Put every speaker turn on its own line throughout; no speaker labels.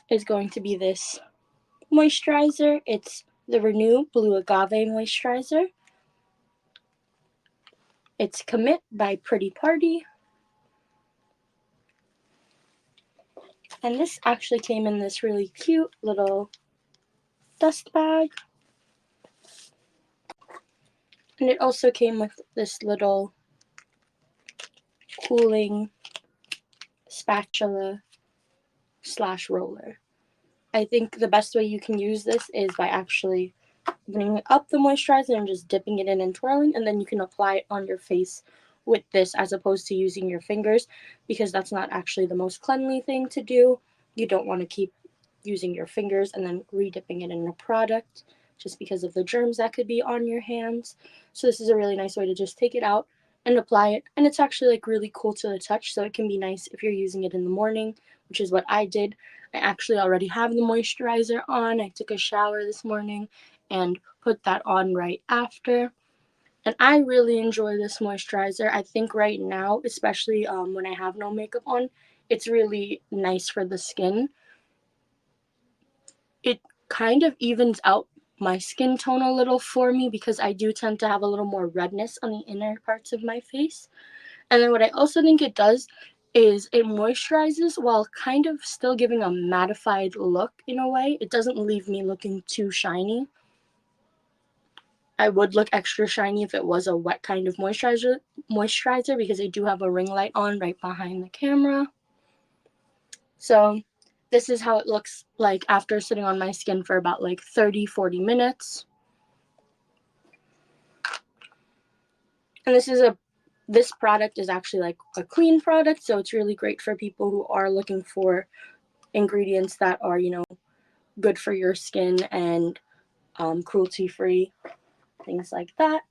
is going to be this moisturizer. It's the Renew Blue Agave Moisturizer. It's Commit by Pretty Party. And this actually came in this really cute little dust bag. And it also came with this little cooling spatula / roller. I think the best way you can use this is by actually opening up the moisturizer and just dipping it in and twirling, and then you can apply it on your face with this as opposed to using your fingers, because that's not actually the most cleanly thing to do. You don't want to keep using your fingers and then re-dipping it in a product just because of the germs that could be on your hands. So this is a really nice way to just take it out and apply it, and it's actually like really cool to the touch, so it can be nice if you're using it in the morning, which is what I did. I actually already have the moisturizer on. I took a shower this morning and put that on right after. And I really enjoy this moisturizer. I think right now, especially when I have no makeup on, it's really nice for the skin. It kind of evens out my skin tone a little for me because I do tend to have a little more redness on the inner parts of my face. And then what I also think it does is it moisturizes while kind of still giving a mattified look in a way. It doesn't leave me looking too shiny. I would look extra shiny if it was a wet kind of moisturizer because I do have a ring light on right behind the camera. So this is how it looks like after sitting on my skin for about like 30-40 minutes. And this product is actually like a clean product, so it's really great for people who are looking for ingredients that are, good for your skin and cruelty-free, things like that.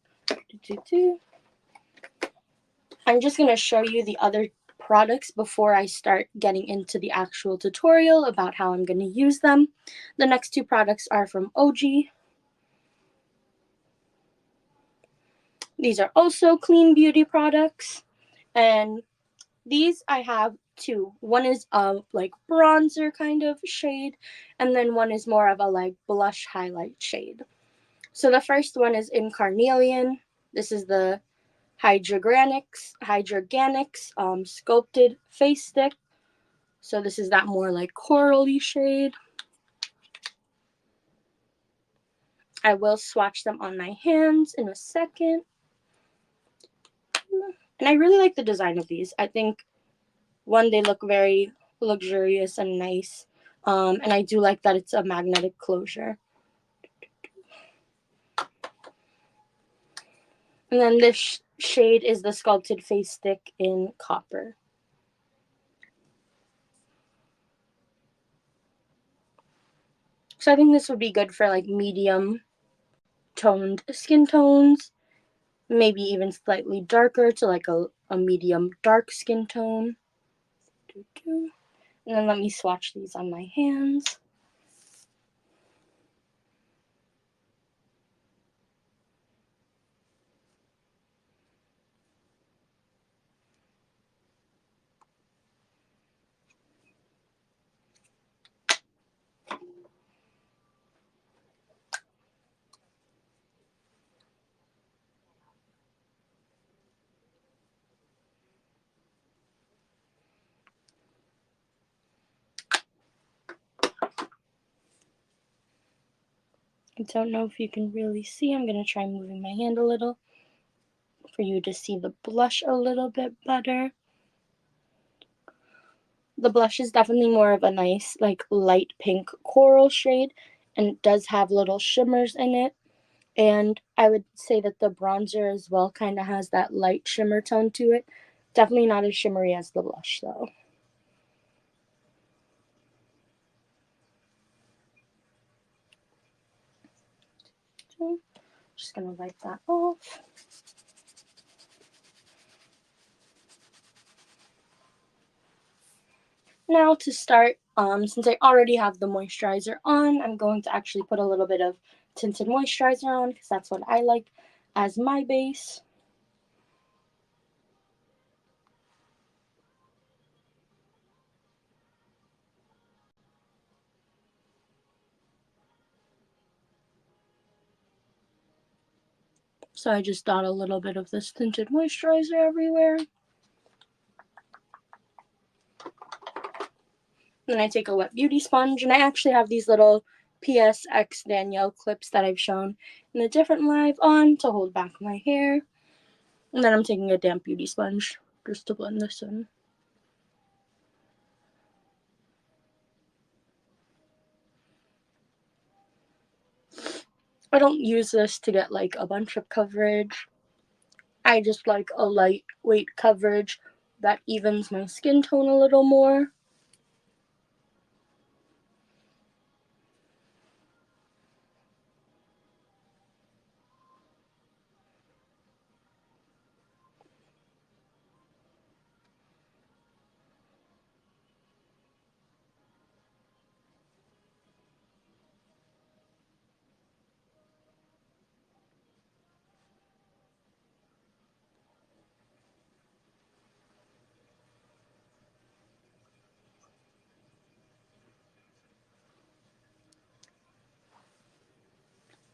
I'm just going to show you the other products before I start getting into the actual tutorial about how I'm going to use them. The next two products are from OG. These are also clean beauty products, and these I have two. One is a like bronzer kind of shade, and then one is more of a like blush highlight shade. So the first one is in Carnelian. This is the Hydroganics sculpted face stick. So this is that more like corally shade. I will swatch them on my hands in a second. And I really like the design of these. I think, one, they look very luxurious and nice. And I do like that it's a magnetic closure. And then this shade is the sculpted face stick in copper. So I think this would be good for like medium toned skin tones, maybe even slightly darker to like a medium dark skin tone. And then let me swatch these on my hands. I don't know if you can really see. I'm going to try moving my hand a little for you to see the blush a little bit better. The blush is definitely more of a nice like light pink coral shade, and it does have little shimmers in it. And I would say that the bronzer as well kind of has that light shimmer tone to it. Definitely not as shimmery as the blush though. Just going to wipe that off. Now to start, since I already have the moisturizer on, I'm going to actually put a little bit of tinted moisturizer on because that's what I like as my base. So I just dot a little bit of this tinted moisturizer everywhere. Then I take a wet beauty sponge, and I actually have these little PSX Danielle clips that I've shown in a different live on to hold back my hair. And then I'm taking a damp beauty sponge just to blend this in. I don't use this to get like a bunch of coverage. I just like a lightweight coverage that evens my skin tone a little more.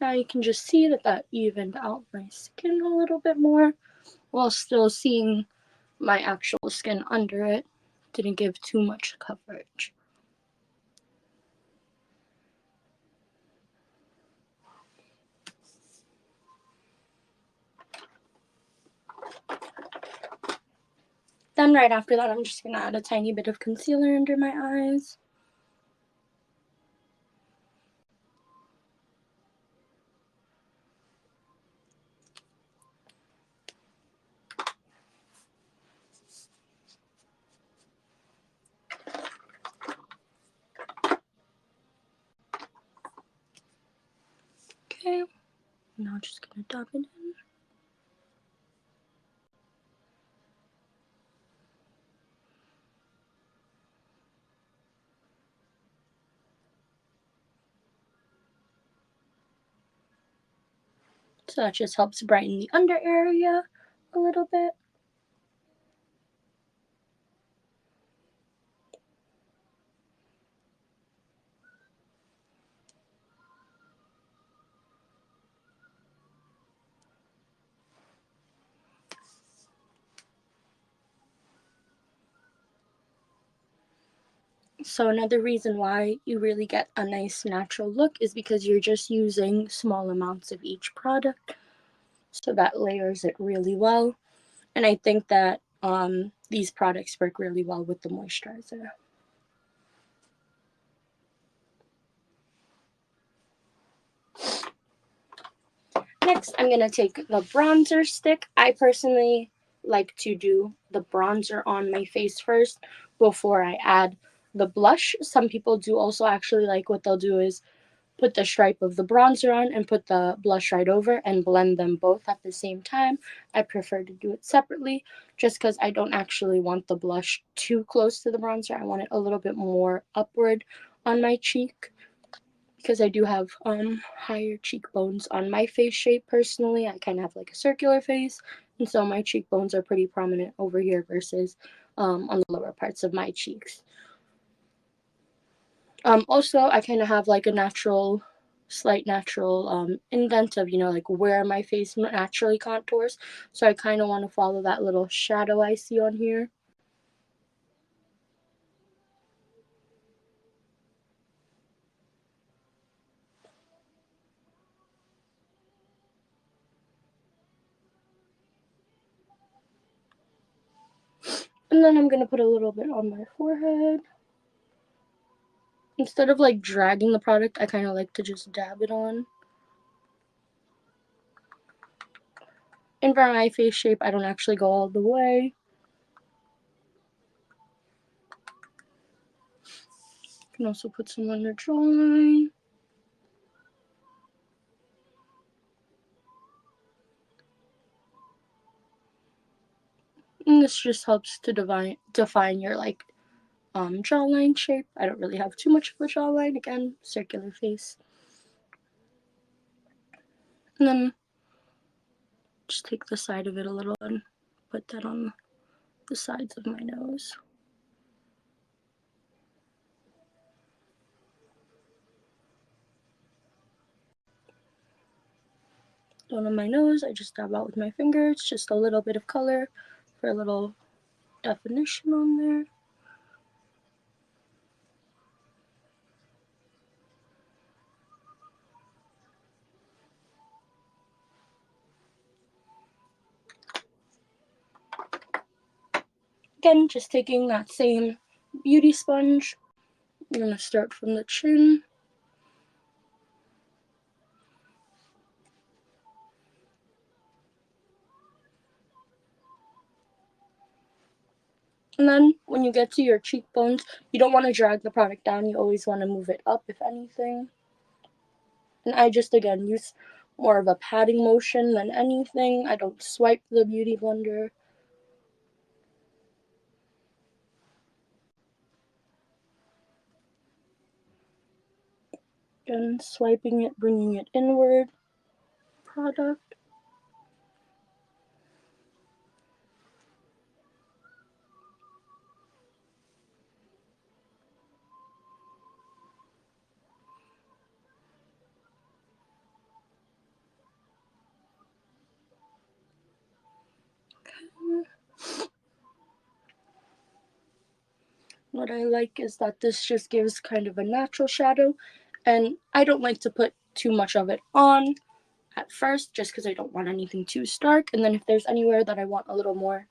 Now you can just see that that evened out my skin a little bit more while still seeing my actual skin under it. Didn't give too much coverage. Then right after that, I'm just going to add a tiny bit of concealer under my eyes. Okay, now just going to dab it in. So that just helps brighten the under area a little bit. So another reason why you really get a nice natural look is because you're just using small amounts of each product. So that layers it really well. And I think that these products work really well with the moisturizer. Next, I'm going to take the bronzer stick. I personally like to do the bronzer on my face first before I add the blush. Some people do also actually like what they'll do is put the stripe of the bronzer on and put the blush right over and blend them both at the same time. I prefer to do it separately just because I don't actually want the blush too close to the bronzer. I want it a little bit more upward on my cheek because I do have higher cheekbones on my face shape personally. I kind of have like a circular face, and so my cheekbones are pretty prominent over here versus on the lower parts of my cheeks. Also, I kind of have like a slight natural indent of, like where my face naturally contours. So I kind of want to follow that little shadow I see on here. And then I'm going to put a little bit on my forehead. Instead of like dragging the product, I kind of like to just dab it on. And for my face shape, I don't actually go all the way. You can also put some on your jawline. And this just helps to define your like jawline shape. I don't really have too much of a jawline. Again, circular face. And then just take the side of it a little and put that on the sides of my nose. down on my nose. I just dab out with my finger. It's just a little bit of color for a little definition on there. Again, just taking that same beauty sponge. I'm going to start from the chin. And then when you get to your cheekbones, you don't want to drag the product down. You always want to move it up, if anything. And I just, again, use more of a patting motion than anything. I don't swipe the beauty blender. Again, swiping it, bringing it inward. Product. What I like is that this just gives kind of a natural shadow, and I don't like to put too much of it on at first just because I don't want anything too stark. And then if there's anywhere that I want a little more,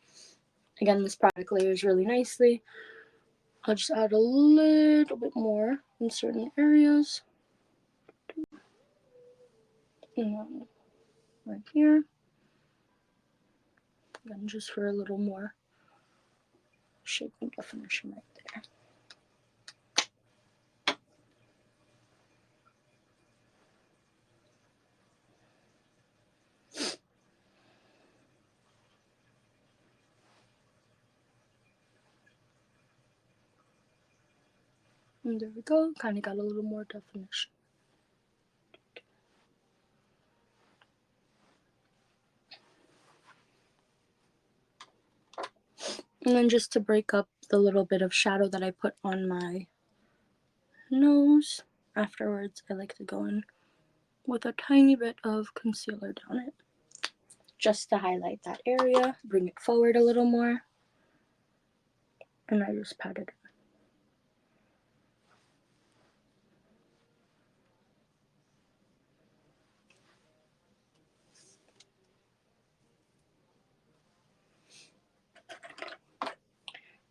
again, this product layers really nicely, I'll just add a little bit more in certain areas. And then right here, again, just for a little more shape and definition right there. And there we go, kind of got a little more definition. And then just to break up the little bit of shadow that I put on my nose, afterwards I like to go in with a tiny bit of concealer down it, just to highlight that area, bring it forward a little more, and I just pat it in.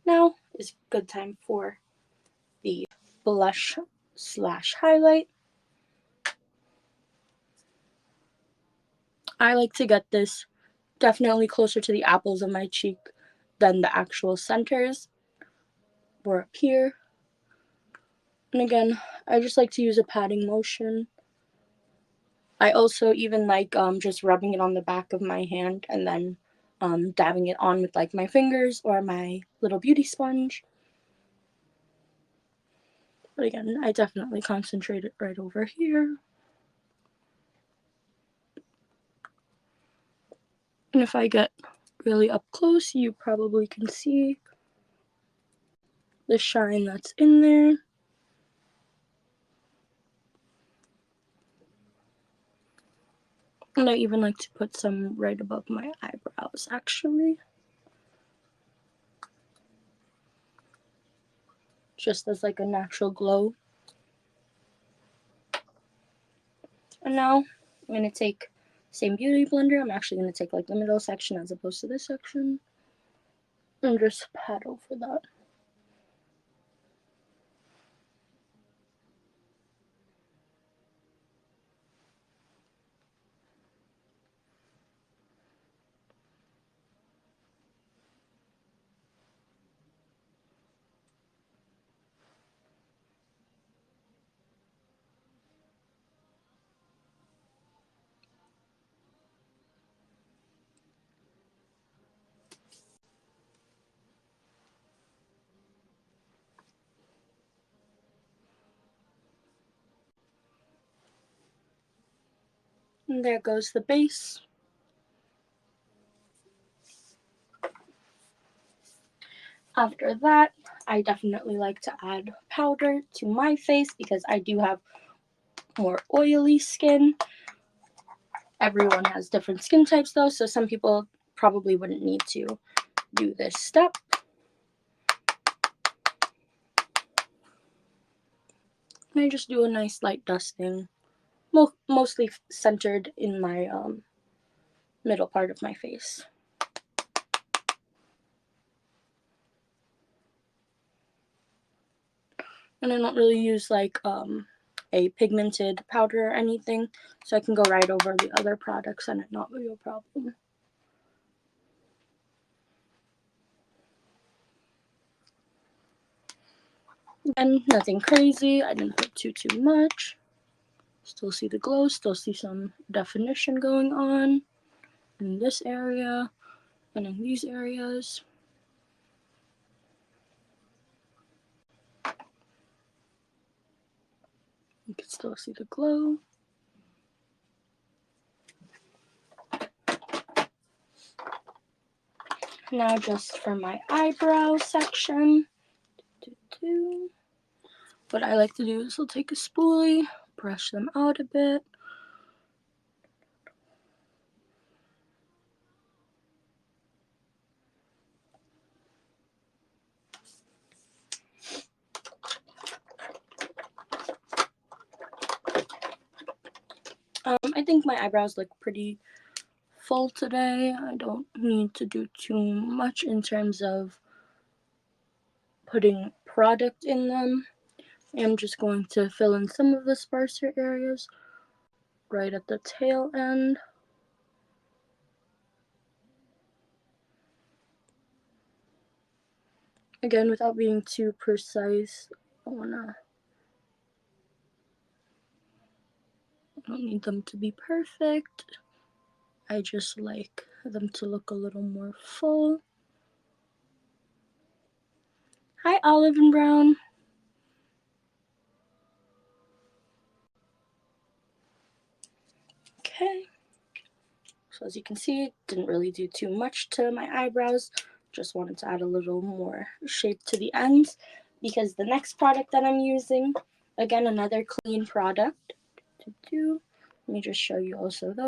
Now is a good time for the blush slash highlight. I like to get this definitely closer to the apples of my cheek than the actual centers or up here. And again, I just like to use a patting motion. I also even like just rubbing it on the back of my hand and then dabbing it on with like my fingers or my little beauty sponge. But again, I definitely concentrate it right over here. And if I get really up close, you probably can see the shine that's in there. And I even like to put some right above my eyebrows, actually. Just as like a natural glow. And now I'm going to take same beauty blender. I'm actually going to take like the middle section as opposed to this section. And just pat over that. And there goes the base. After that, I definitely like to add powder to my face because I do have more oily skin. Everyone has different skin types though, so some people probably wouldn't need to do this step. And I just do a nice light dusting, mostly centered in my middle part of my face. And I don't really use like a pigmented powder or anything, so I can go right over the other products and it not be a problem. Again, nothing crazy. I didn't put too much. Still see the glow, still see some definition going on in this area and in these areas. You can still see the glow. Now just for my eyebrow section. What I like to do is I'll take a spoolie, brush them out a bit. I think my eyebrows look pretty full today. I don't need to do too much in terms of putting product in them. I'm just going to fill in some of the sparser areas right at the tail end. Again, without being too precise, I don't need them to be perfect. I just like them to look a little more full. Hi, Olive and Brown. Okay. So as you can see, didn't really do too much to my eyebrows. Just wanted to add a little more shape to the ends because the next product that I'm using, again, another clean product. Let me just show you also those.